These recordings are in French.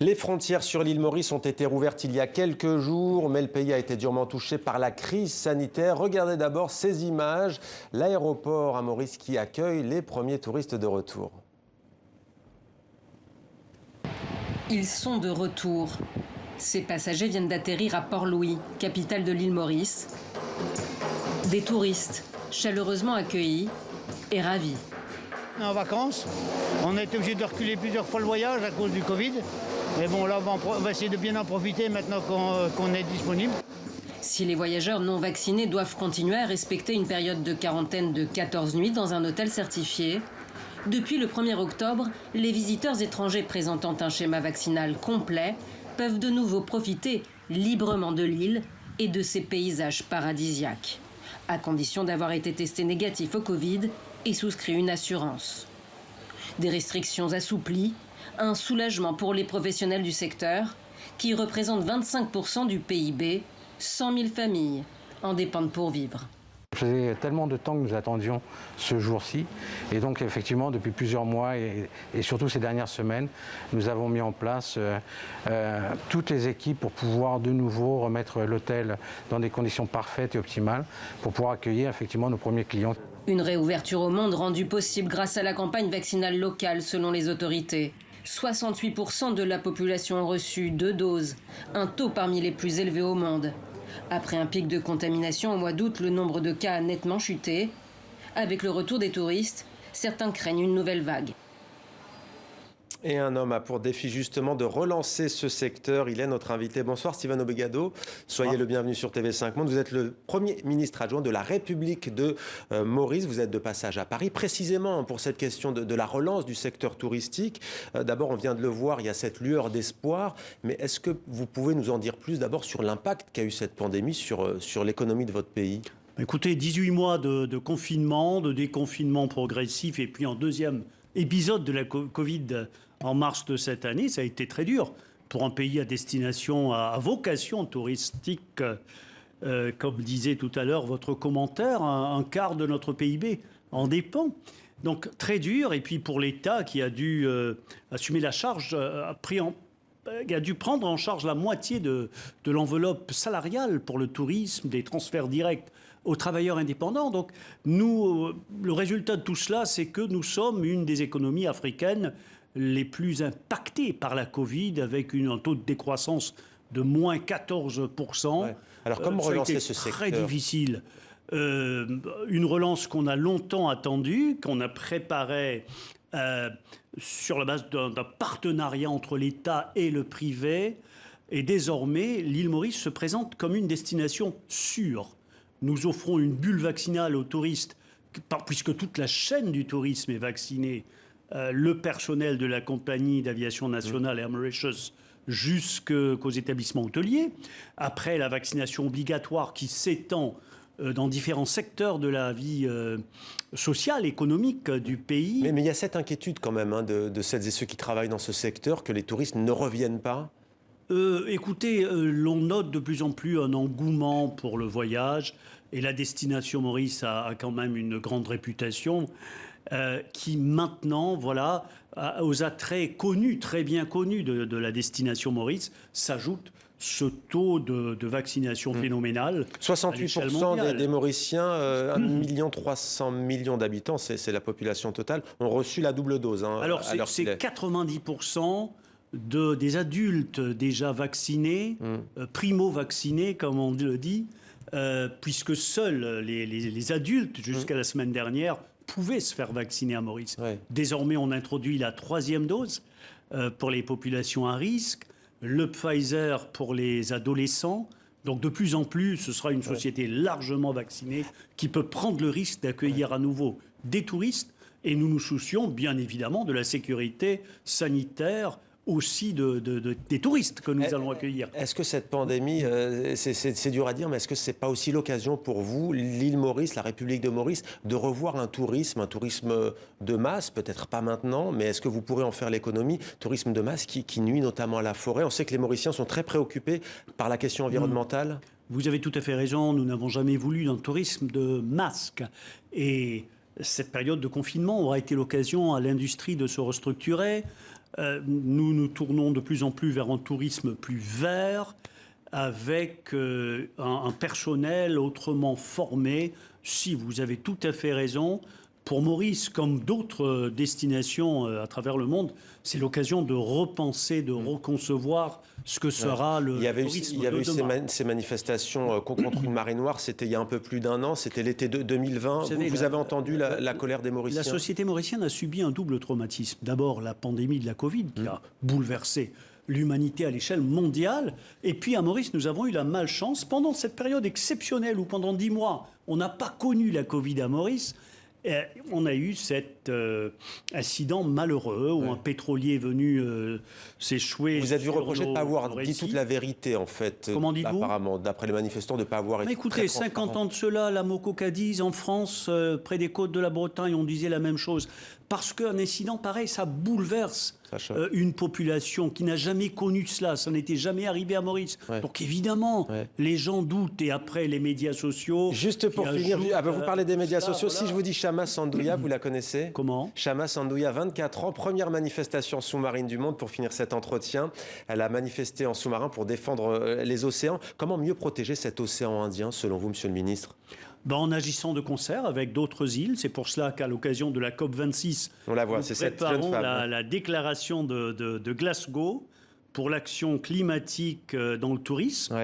Les frontières sur l'île Maurice ont été rouvertes il y a quelques jours, mais le pays a été durement touché par la crise sanitaire. Regardez d'abord ces images, l'aéroport à Maurice qui accueille les premiers touristes de retour. Ils sont de retour. Ces passagers viennent d'atterrir à Port-Louis, capitale de l'île Maurice. Des touristes chaleureusement accueillis et ravis. En vacances, on a été obligé de reculer plusieurs fois le voyage à cause du Covid. Mais bon, là, on va essayer de bien en profiter maintenant qu'on est disponible. Si les voyageurs non vaccinés doivent continuer à respecter une période de quarantaine de 14 nuits dans un hôtel certifié, depuis le 1er octobre, les visiteurs étrangers présentant un schéma vaccinal complet peuvent de nouveau profiter librement de l'île et de ses paysages paradisiaques, à condition d'avoir été testé négatif au Covid et souscrit une assurance. Des restrictions assouplies, un soulagement pour les professionnels du secteur, qui représentent 25% du PIB, 100 000 familles en dépendent pour vivre. Ça faisait tellement de temps que nous attendions ce jour-ci. Et donc, effectivement, depuis plusieurs mois et surtout ces dernières semaines, nous avons mis en place toutes les équipes pour pouvoir de nouveau remettre l'hôtel dans des conditions parfaites et optimales pour pouvoir accueillir effectivement nos premiers clients. Une réouverture au monde rendue possible grâce à la campagne vaccinale locale selon les autorités. 68% de la population ont reçu 2 doses, un taux parmi les plus élevés au monde. Après un pic de contamination au mois d'août, le nombre de cas a nettement chuté. Avec le retour des touristes, certains craignent une nouvelle vague. Et un homme a pour défi justement de relancer ce secteur. Il est notre invité. Bonsoir Stéphane Obegado. Soyez le bienvenu sur TV5 Monde. Vous êtes le Premier ministre adjoint de la République de Maurice. Vous êtes de passage à Paris, précisément pour cette question de la relance du secteur touristique. D'abord, on vient de le voir, il y a cette lueur d'espoir. Mais est-ce que vous pouvez nous en dire plus d'abord sur l'impact qu'a eu cette pandémie sur l'économie de votre pays ? Écoutez, 18 mois de confinement, de déconfinement progressif et puis en deuxième épisode de la Covid en mars de cette année, ça a été très dur pour un pays à destination, à vocation touristique. Comme disait tout à l'heure votre commentaire, un quart de notre PIB en dépend. Donc très dur. Et puis pour l'État qui a dû assumer la charge, a dû prendre en charge la moitié de l'enveloppe salariale pour le tourisme, des transferts directs aux travailleurs indépendants. Donc nous, le résultat de tout cela, c'est que nous sommes une des économies africaines les plus impactées par la Covid, avec un taux de décroissance de moins 14%. Ouais. Alors comment relancer ce secteur ? Très difficile. Une relance qu'on a longtemps attendue, qu'on a préparée sur la base d'un partenariat entre l'État et le privé. Et désormais, l'île Maurice se présente comme une destination sûre. Nous offrons une bulle vaccinale aux touristes, puisque toute la chaîne du tourisme est vaccinée. Le personnel de la compagnie d'aviation nationale Air Mauritius jusqu'aux établissements hôteliers. Après la vaccination obligatoire qui s'étend dans différents secteurs de la vie sociale, économique du pays. Mais il y a cette inquiétude quand même de celles et ceux qui travaillent dans ce secteur, que les touristes ne reviennent pas. Écoutez, l'on note de plus en plus un engouement pour le voyage et la destination Maurice a quand même une grande réputation qui maintenant, voilà, aux attraits connus, très bien connus de la destination Maurice, s'ajoute ce taux de vaccination phénoménal. 68% des Mauriciens, 1,3 million d'habitants, c'est la population totale, ont reçu la double dose. Hein, alors c'est 90% des adultes déjà vaccinés, primo-vaccinés, comme on le dit, puisque seuls les adultes, jusqu'à la semaine dernière, pouvaient se faire vacciner à Maurice. Ouais. Désormais, on introduit la 3e dose pour les populations à risque, le Pfizer pour les adolescents. Donc de plus en plus, ce sera une société largement vaccinée qui peut prendre le risque d'accueillir à nouveau des touristes. Et nous nous soucions bien évidemment de la sécurité sanitaire aussi des touristes que nous allons accueillir. Est-ce que cette pandémie, c'est dur à dire, mais est-ce que ce n'est pas aussi l'occasion pour vous, l'île Maurice, la République de Maurice, de revoir un tourisme de masse, peut-être pas maintenant, mais est-ce que vous pourrez en faire l'économie, tourisme de masse qui nuit notamment à la forêt? On sait que les Mauriciens sont très préoccupés par la question environnementale. Vous avez tout à fait raison, nous n'avons jamais voulu d'un tourisme de masse. Et cette période de confinement aura été l'occasion à l'industrie de se restructurer. Nous nous tournons de plus en plus vers un tourisme plus vert, avec un personnel autrement formé. Si vous avez tout à fait raison, pour Maurice, comme d'autres destinations à travers le monde, c'est l'occasion de repenser, de reconcevoir ce que sera le tourisme Il y avait de demain. ces manifestations contre une marée noire, c'était il y a un peu plus d'un an, c'était l'été 2020. Vous avez entendu la colère des Mauriciens? La société mauricienne a subi un double traumatisme. D'abord, la pandémie de la Covid qui a bouleversé l'humanité à l'échelle mondiale. Et puis à Maurice, nous avons eu la malchance, pendant cette période exceptionnelle où pendant 10 mois, on n'a pas connu la Covid à Maurice, on a eu cet incident malheureux où un pétrolier est venu s'échouer. Vous êtes vu reprocher de ne pas avoir dit toute la vérité, en fait. Comment dites-vous? Apparemment, d'après les manifestants, de ne pas avoir été écoutez, 50 ans de cela, la Moco Cadiz, en France, près des côtes de la Bretagne, on disait la même chose. Parce qu'un incident pareil, ça bouleverse une population qui n'a jamais connu cela. Ça n'était jamais arrivé à Maurice. Donc évidemment, les gens doutent. Et après, les médias sociaux... Juste pour finir, vous parlez des médias sociaux. Voilà. Si je vous dis Chama Sandoya, vous la connaissez? Comment? Chama Sandoya, 24 ans, première manifestation sous-marine du monde pour finir cet entretien. Elle a manifesté en sous-marin pour défendre les océans. Comment mieux protéger cet océan Indien, selon vous, monsieur le ministre? En agissant de concert avec d'autres îles. C'est pour cela qu'à l'occasion de la COP26, on la voit, c'est cette jeune femme. La déclaration de Glasgow pour l'action climatique dans le tourisme.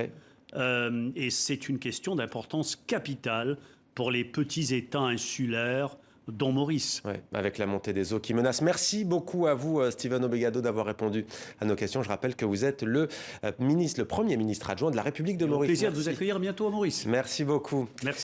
Et c'est une question d'importance capitale pour les petits États insulaires, dont Maurice. Avec la montée des eaux qui menace. Merci beaucoup à vous, Steven Obegado, d'avoir répondu à nos questions. Je rappelle que vous êtes le premier ministre adjoint de la République de Maurice. Au plaisir de vous accueillir bientôt à Maurice. Merci beaucoup. Merci.